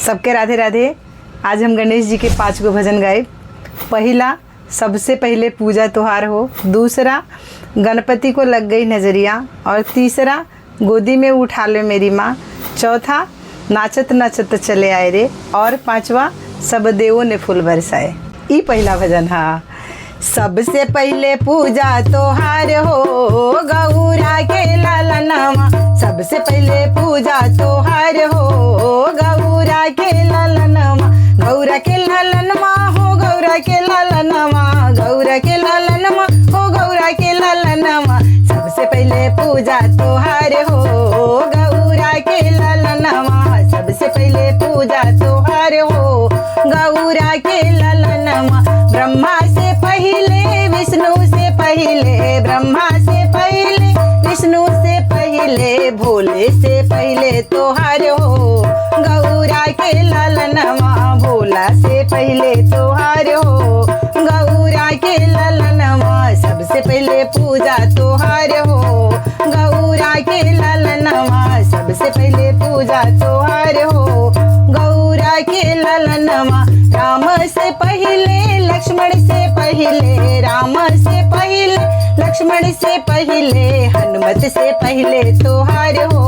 सबके राधे राधे। आज हम गणेश जी के 5 गो भजन गाए। पहला, सबसे पहले पूजा त्योहार हो। दूसरा, गणपति को लग गई नजरिया। और तीसरा, गोदी में उठा ले मेरी माँ। चौथा, नाचत नाचत चले आए रे। और पांचवा, सब देवों ने फूल बरसाए। ई पहला भजन। हाँ, सबसे पहले पूजा त्योहार हो गौरा के लालनवा। सबसे पहले पूजा त्योहार हो गौरा के लालनवा। गौरा के लालनवा हो गौरा के लालनवा। गौरा के लालनवा हो गौरा के लालनवा। सबसे पहले पूजा त्योहार हो गौरा के लालनवा। सबसे पहले पूजा त्योहार हो गौरा के लालनवा। ब्रह्मा से पहले विष्णु से पहले, ब्रह्मा से पहले विष्णु से पहले, भोले से पहले त्योहार हो गौरा के लालनवा। भोला से पहले त्योहार हो गौरा के लालनवा। सबसे पहले पूजा त्योहार हो गौरा के लालनवा। सबसे पहले पूजा त्योहार हो गौरा के लालनवा। राम से पहले लक्ष्मण से पहले, राम से पहले लक्ष्मण से पहले, हनुमत से पहले त्योहार हो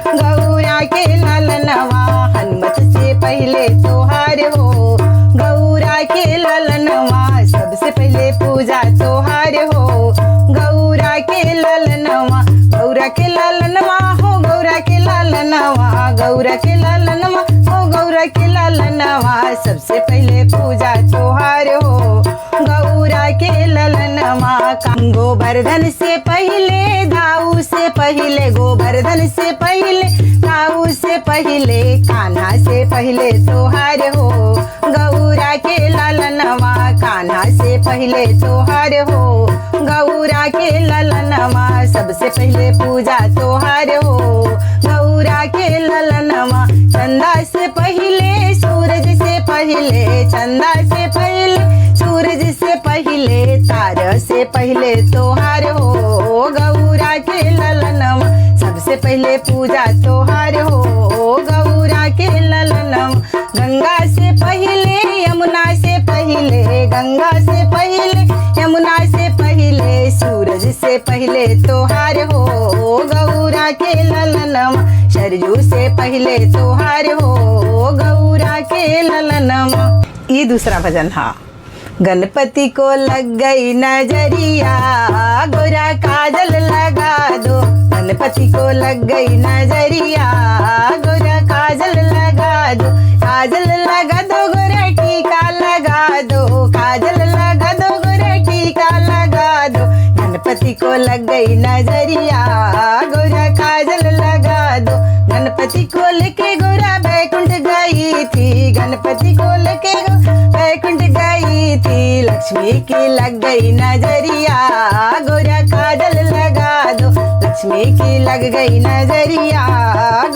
गौरा के लालनवा। हनुमत से पहले त्योहार हो गौरा के लालनवा। सबसे पहले पूजा त्योहार हो गौरा के लालनवा। गौरा के लालनवा हो गौरा के लालनवा। गौरा के लालनवा हो गौरा के लालनवा। सबसे पहले पूजा त्योहार हो गौरा के लालनवा। गोवर्धन से पहले दाऊ से पहले, गोवर्धन से पहले दाऊ से पहले, कान्हा से पहले त्योहार हो गौरा के लालनवा। कान्हा से पहले त्योहार हो गौरा के लालनवा। सबसे पहले पूजा त्योहार हो गौरा के लालनवा। चंदा से पहले सूरज से पहले, चंदा से पहले सूरज से पहले, तारा से पहले त्योहार हो गौरा के लालनवा। सबसे पहले पूजा त्योहार हो गौरा के लालनवा। गंगा से पहले यमुना से पहले, गंगा से पहले यमुना से पहले, सूरज से पहले त्योहार हो गौरा के लालनवा। सरयू से पहले त्योहार हो गौरा के लालनवा। ये दूसरा भजन। हाँ, गणपति को लग गई नजरिया, गोरा काजल लगा दो। गणपति को लग गई नजरिया, गोरा काजल लगा दो। काजल लगा दो गोरा टीका लगा दो। काजल लगा दो गोरा टीका लगा दो। गणपति को लग गई नजरिया, गोरा काजल लगा दो। गणपति को लेके गोरा बैकुंठ गई थी। गणपति को लेके बैकुंठ गई थी। लक्ष्मी की लग गई नजरिया, गोरा काजल लगा दो। लक्ष्मी की लग गई नजरिया,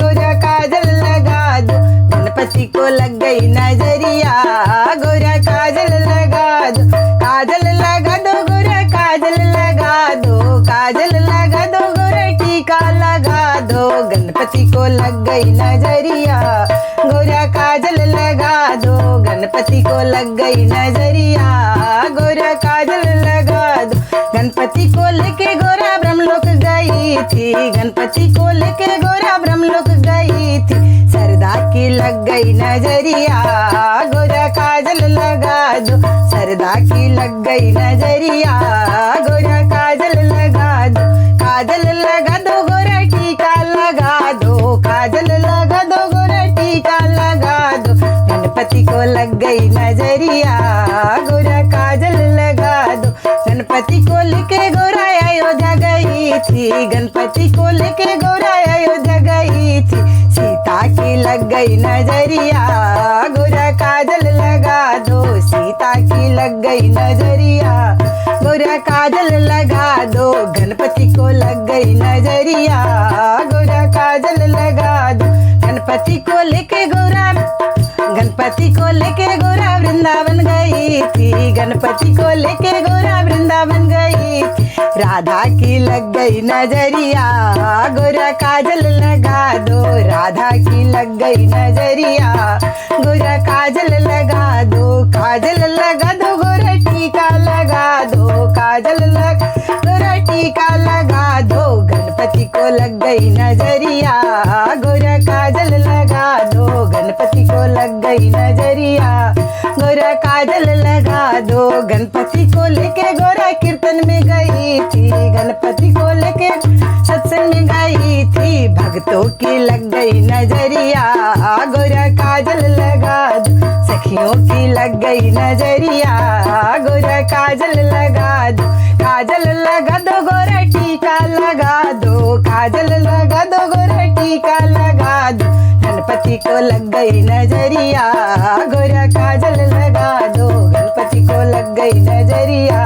गोरा काजल लगा दो। गणपति को लग गई नजरिया, गोरा काजल लगा दो। काजल लगा दो गोरा काजल लगा दो। काजल लगा दो गोरा टीका लगा दो। गणपति को लग गई नजरिया, गोरा काजल लगा दो। गणपति को लग गई नजरिया, गोरा काजल लगा दो। गणपति को लेके गोरा ब्रह्मलोक गई थी। गणपति को लेके गोरा ब्रह्मलोक गई थी। सरदा की लग गई नजरिया, गोरा काजल लगा दो। सरदा की लग गई नजरिया, गोरा काजल लगा दो। काजल लगा दो गोरा टीका लगा दो। काजल लगा दो गोरा टीका लगा दो। गणपति को लग गई नजरिया, गोरा काजल लगा दो। गणपति को लेके गोरा अयोध्या गई थी। गणपति को लेके गोरा अयोध्या गई थी। सीता की लग गई नजरिया, गोरा काजल लगा दो। सीता की लग गई नजरिया, गोरा काजल लगा दो। गणपति को लग गई नजरिया, गोरा काजल लगा दो। गणपति को लेके गोरा, गणपति को लेके गोरा वृंदावन गई थी। गणपति को लेके गोरा वृंदावन गई थी। राधा की लग गई नजरिया, गोरा काजल लगा दो। राधा की लग गई नजरिया, गोरा काजल लगा दो। काजल लगा दो, गोरा टीका लगा दो। काजल लगा, गोरा टीका लगा दो। गणपति को लग गई नजरिया, गोरा काजल लगा दो। गणपति को लग गई नजरिया, गोरा काजल लगा दो। गणपति को लेके गोरा कीर्तन में गई थी, गणपति को लेके सत्संग में गई थी। भक्तों की लग गई नजरिया, गोरा काजल लगा दो। सखियों की लग गई नजरिया, गोरा काजल लगा दो। काजल लगा दो, गोरा टीका लगा दो। काजल लगा दो, गोरा टीका लगा दो। गणपति को लग गई नजरिया, गोरा काजल लगा दो। गणपति को लग गई नजरिया,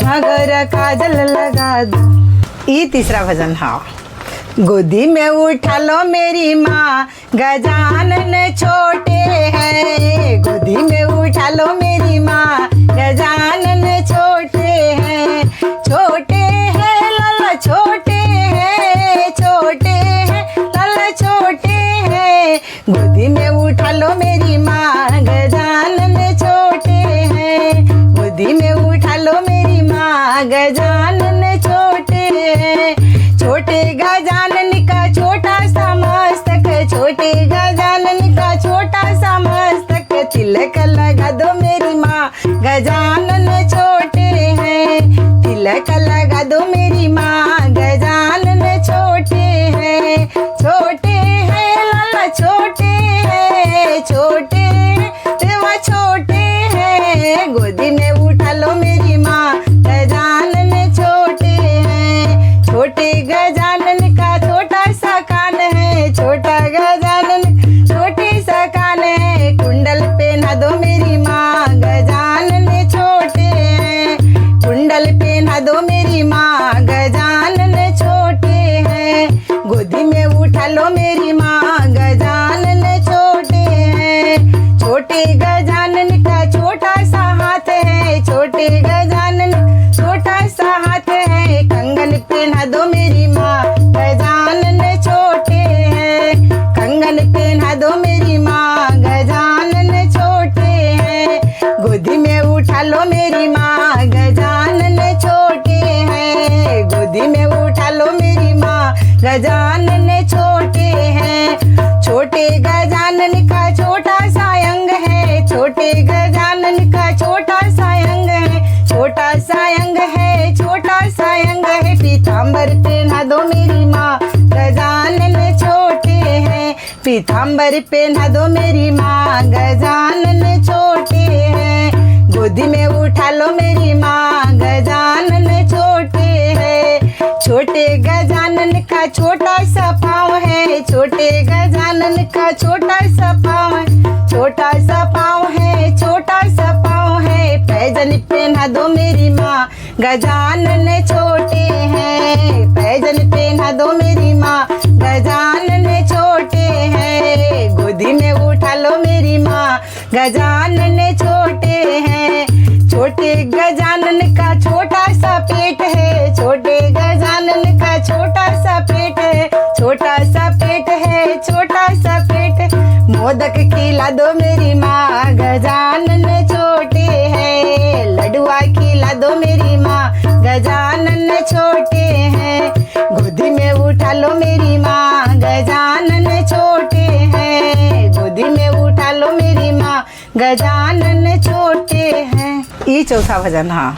गोरा काजल लगा दो। ये तीसरा भजन है। गोदी में उठा लो मेरी माँ, गजानन छोटे हैं। गोदी में उठा लो मेरी माँ, गजानन छोटे हैं। छोटे हैं लाला, छोटे हैं, छोटे हैं लाला, छोटे हैं। गोदी में उठा लो मेरी माँ, गजानन छोटे हैं। गोदी में उठा लो मेरी माँ, गजानन छोटे हैं। छोटे गजानन का छोटा सा मस्तक, छोटे गजानन का छोटा सा मस्तक। तिलक लगा दो मेरी माँ, गजानन छोटे हैं। तिलक लगा दो मेरी माँ, गजानन छोटे हैं। छोटे हैं लाला, छोटे हैं, छोटे हैं देवा, छोटे हैं। गोदी में उठा लो मेरी माँ, गजानन छोटे हैं। छोटे गजानन का छोटा सा कान है, छोटा गजानन छोटे सा कान है। कुंडल पहना दो मेरी माँ, गजानन छोटे हैं। कुंडल पहना दो मेरी माँ, गजानन छोटे हैं। गोदी में उठा लो मेरी माँ, गजानन छोटे हैं। छोटे गजानन का छोटा सा हाथ है, छोटे गजानन छोटा सा हाथ है। कंगन पहना दो मेरी माँ, गजानन छोटे हैं। कंगन पहना दो मेरी माँ, गजानन छोटे हैं। गोदी में उठा लो मेरी माँ, गजानन छोटे हैं। गोदी में उठा लो मेरी माँ, गजानन छोटे हैं। छोटे गजानन का छोटा सा अंग है, छोटे गजानन का छोटा सा अंग है। छोटा सा अंग है, छोटा सा अंग है। पीताम्बर पहना दो मेरी माँ, गजानन छोटे हैं। पीताम्बर पहना दो मेरी माँ, गजानन छोटे हैं। गोदी में उठा लो मेरी माँ, गजानन छोटे हैं। छोटे गजानन का छोटा सा पाँव है, छोटे गजानन का छोटा सा पाँव है। छोटा सा पाँव है, छोटा सा पाँव है। पैजन पहना दो मेरी माँ, गजानन छोटे हैं। पैजन पहना दो मेरी माँ, गजानन छोटे हैं। गोदी में उठा लो मेरी माँ, गजानन छोटे हैं। छोटे गजानन का छोटा सा पेट है, छोटे गजानन का छोटा सा पेट है। छोटा सा पेट है, छोटा सा पेट। मोदक खिला दो मेरी माँ, गजानन छोटे हैं। लडुआ खिला दो मेरी माँ, गजानन छोटे हैं। गोदी में उठा लो मेरी माँ, गजानन छोटे हैं। गोदी में उठा लो मेरी माँ, गजानन छोटे हैं। ये चौथा भजन। हाँ।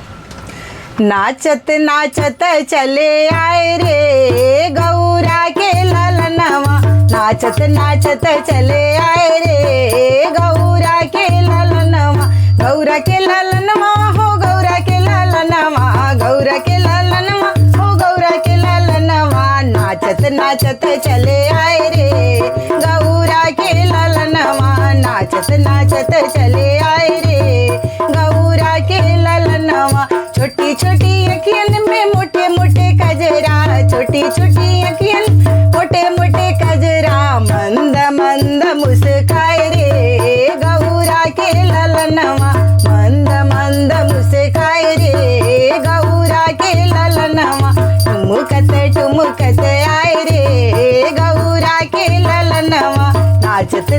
नाचत नाचत चले आए रे गौरा के ललनवा। नाचत नाचत चले आए रे गौरा के ललनवा। गौरा के ललनवा हो, गौरा के ललनवा। गौरा के ललनवा हो, गौरा के ललनवा। नाचत नाचत चले आए रे गौरा के ललनवा। नाचत नाचत चले आए रे गौरा के ललनवा। छोटी छोटी अखियन में मोटे मोटे कजरा, छोटी छोटी अखियन मोटे मोटे कजरा। मंद मंद मुस्काए रे गौरा के ललनवा। मंद मंद मुस्काए रे गौरा के ललनवा।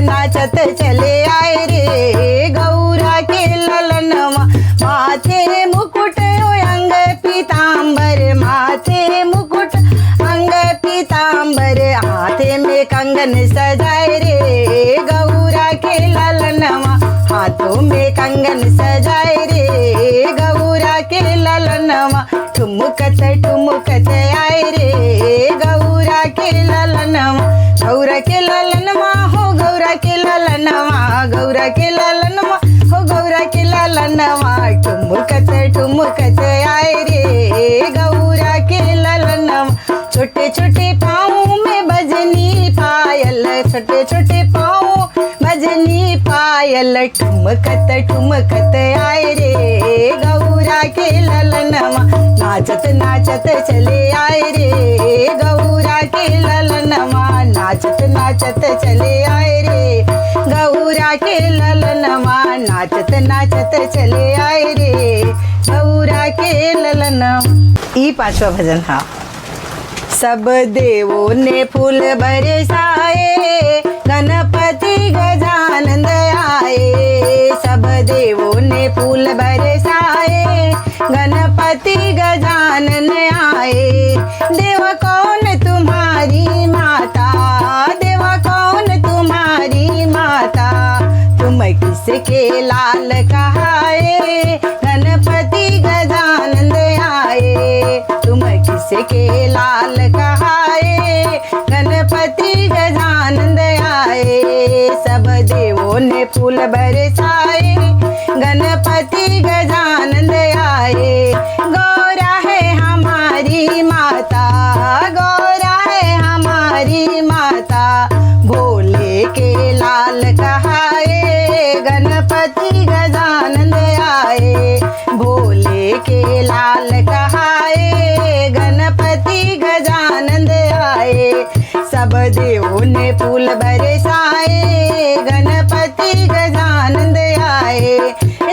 नाचत चले आए रे गौरा के ललनवा माथे मुकुट अंग पीतांबर माथे मुकुट अंग पीतांबर हाथे में कंगन सजाए रे गौरा के ललनवा हाथों में कंगन सजाए रे गौरा के ललनवा ठुमकत ठुमकत आए रे गौरा के ललनवा गौरा के ललनवा हो गौरा के ललनवा गौरा के ललनवा हो गौरा के ललनवा ठुमकत ठुमकत आए रे गौरा के ललनवा छोटे छोटे पाँव में बजनी पायल छोटे छोटे पाँव बजनी पायल ठुमकत ठुमकत आए रे गौरा के ललनवा नाचत नाचत चले आए रे गौरा के ललनवा नाचत नाचत चले आए रे गौरा के ललनवा नाचत नाचत चले आए रे गौरा के ललनवा। ई पांचवा भजन हा। सब देवों ने फूल बरसाए गणपति गजानन आए सब देवों ने फूल बरसाए गणपति गजानन आए देवा कौन तुम्हारी माता देवा कौन तुम्हारी माता तुम किसके लाल कहाए गणपति गजानन आए तुम किसके लाल कहाए गणपति गजानन आए सब देवों ने फूल बरसाए गणपति गजानन आए गौरा है हमारी माता गौरा है हमारी माता भोले के लाल कहाए गणपति गजानन आए भोले के लाल कहाए गणपति गजानन आए सब देवों ने फूल बरसाए गणपति गजानन आए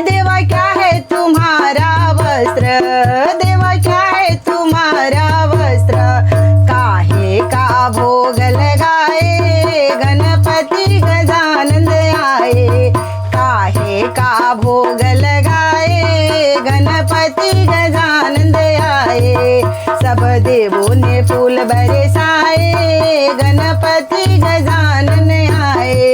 देवा क्या है तुम्हारा वस्त्र देवा क्या है तुम्हारा वस्त्र काहे का भोग लगाए गणपति गजानन आए काहे का भोग लगाए गणपति गजानन आए सब देवों ने फूल बरसाए गणपति गजानन आए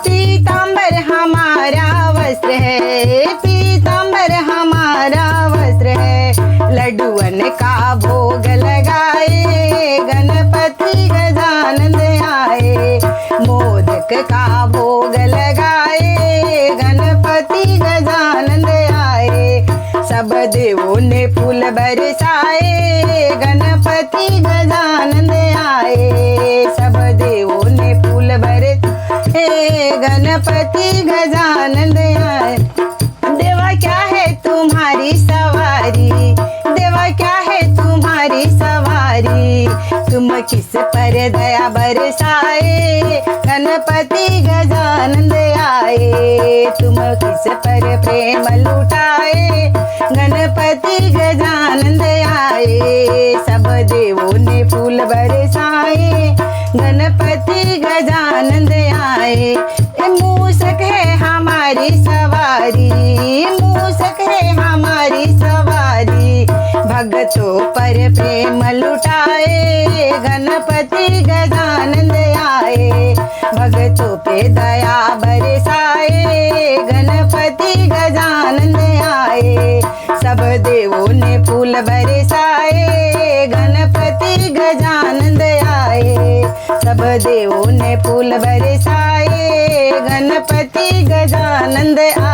पीतांबर हमारा वस्त्र है पीतांबर हमारा वस्त्र है लड्डुअन का भोग लगाए गणपति गजानन आए मोदक का भोग लगाए गणपति गजानन आए सब देवों ने फूल बरसाए गणपति गजानन आए सब देवों ने फूल बरसाए गणपति गजानन आए देवा क्या है तुम्हारी सवारी देवा क्या है तुम्हारी सवारी तुम किस पर दया बरसाए गणपति गजानन आए तुम किस पर प्रेम लुटाए गणपति गजानन आए सब देवों ने फूल बरसाए गणपति गजानन आए मूसक है हमारी सवारी मूसक है हमारी सवारी भगतों पर प्रेम लुटाए गणपति गजानन आए भगतों पे दया बरसाए गणपति गजानन आए सब देवों ने फूल बरसाए गणपति गजानन आए सब देवों ने फूल बरसाए गणपति गजानन आए।